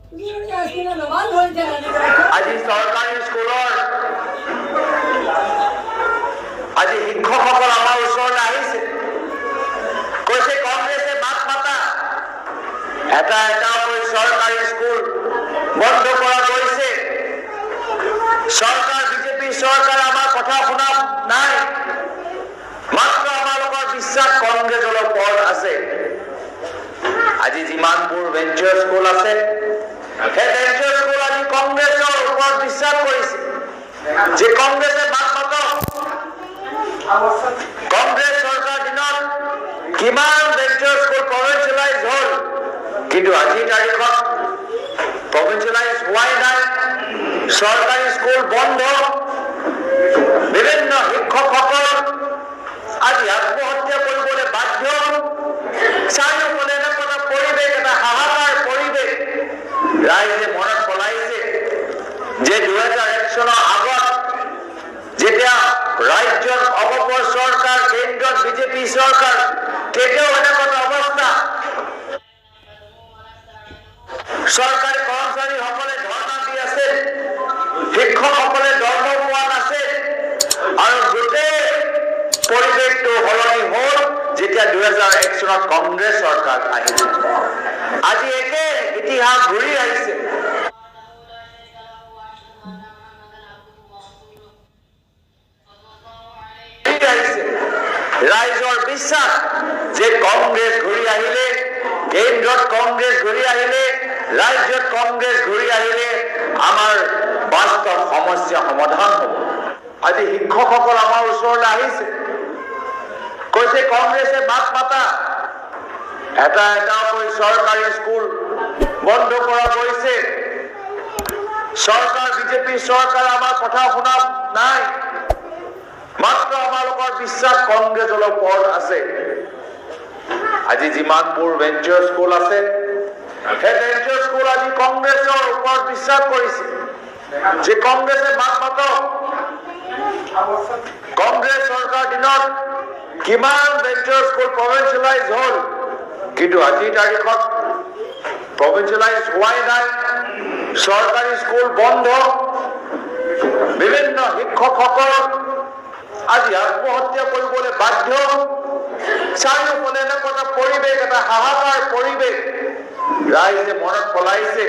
আজি চৰকাৰী স্কুলৰ আজি শিক্ষকসকল আমাৰ ওচৰলৈ আহিছে, কৈছে কংগ্ৰেছে মাত মাতা, এটা এটা কৰি চৰকাৰী স্কুল বন্ধ কৰা গৈছে। চৰকাৰ বিজেপি চৰকাৰ আমাৰ কথা শুনা নাই, মাত্ৰ আমালোকৰ বিশ্বাস কংগ্ৰেছৰ ওপৰত আছে। আজি যিমানবোৰ ভেঞ্চাৰ স্কুল আছে, সেই ভেঞ্চাৰ স্কুল আজি কংগ্ৰেছৰ ওপৰত বিশ্বাস কৰিছে যে কংগ্ৰেছে মাত মাতক। কংগ্ৰেছ চৰকাৰ দিনত কিমান ভেঞ্চাৰ স্কুল প্ৰভিঞ্চিয়েলাইজ হ'ল, কিন্তু আজিৰ তাৰিখত প্ৰভিঞ্চিয়েলাইজ হোৱাই নাই। চৰকাৰী স্কুল বন্ধ, বিভিন্ন শিক্ষকসকল আজি আত্মহত্যা কৰিবলৈ বাধ্য। চাৰিওফালে এনেকুৱা পৰিৱেশ, এটা হাহাকাৰ পৰিৱেশ। ৰাইজে মনত পেলাইছে যে 2001 চনৰ আগত যেতিয়া ৰাজ্যত অগপৰ চৰকাৰ, কেন্দ্ৰত বিজেপি চৰকাৰ, তেতিয়াও এনেকুৱা অৱস্থা। চৰকাৰী কৰ্মচাৰীসকলে ধৰ্ণা দি আছে, শিক্ষকসকলে দৰমহা পোৱা নাছিল, আৰু গোটেই পৰিৱেশটো সলনি হ'ল যেতিয়া 2001 চনত কংগ্ৰেছ চৰকাৰ আহিছে। আজি একে ইতিহাস ঘূৰি আহিছে। ৰাইজৰ বিশ্বাস যে কংগ্ৰেছ ঘূৰি আহিলে, কেন্দ্ৰত কংগ্ৰেছ ঘূৰি আহিলে, ৰাজ্যত কংগ্ৰেছ ঘূৰি আহিলে আমাৰ বাস্তৱ সমস্যা সমাধান হ'ব। আজি শিক্ষকসকল আমাৰ ওচৰলৈ আহিছে, কৈছে কংগ্ৰেছে মাত মাতা, এটা এটা কৰি চৰকাৰী স্কুল বন্ধ কৰা গৈছে। চৰকাৰ বিজেপি চৰকাৰ আমাৰ কথা শুনা নাই, মাত্ৰ আমালোকৰ বিশ্বাস কংগ্ৰেছৰ ওপৰত আছে। আজি যিমানবোৰ ভেঞ্চাৰ স্কুল আছে, সেই ভেঞ্চাৰ স্কুল আজি কংগ্ৰেছৰ ওপৰত বিশ্বাস কৰিছে যে কংগ্ৰেছে মাত মাতক। কংগ্ৰেছ চৰকাৰ দিনত কিমান ভেঞ্চাৰ স্কুল প্ৰভিঞ্চিয়েলাইজ হ'ল, কিন্তু আজিৰ তাৰিখত প্ৰভিঞ্চিয়েলাইজ হোৱাই নাই। চৰকাৰী স্কুল বন্ধ, বিভিন্ন শিক্ষকসকল আজি আত্মহত্যা কৰিবলৈ বাধ্য। চাৰিওফালে এনেকুৱা পৰিৱেশ, এটা হাহাকাৰ পৰিৱেশ। ৰাইজে মনত পেলাইছে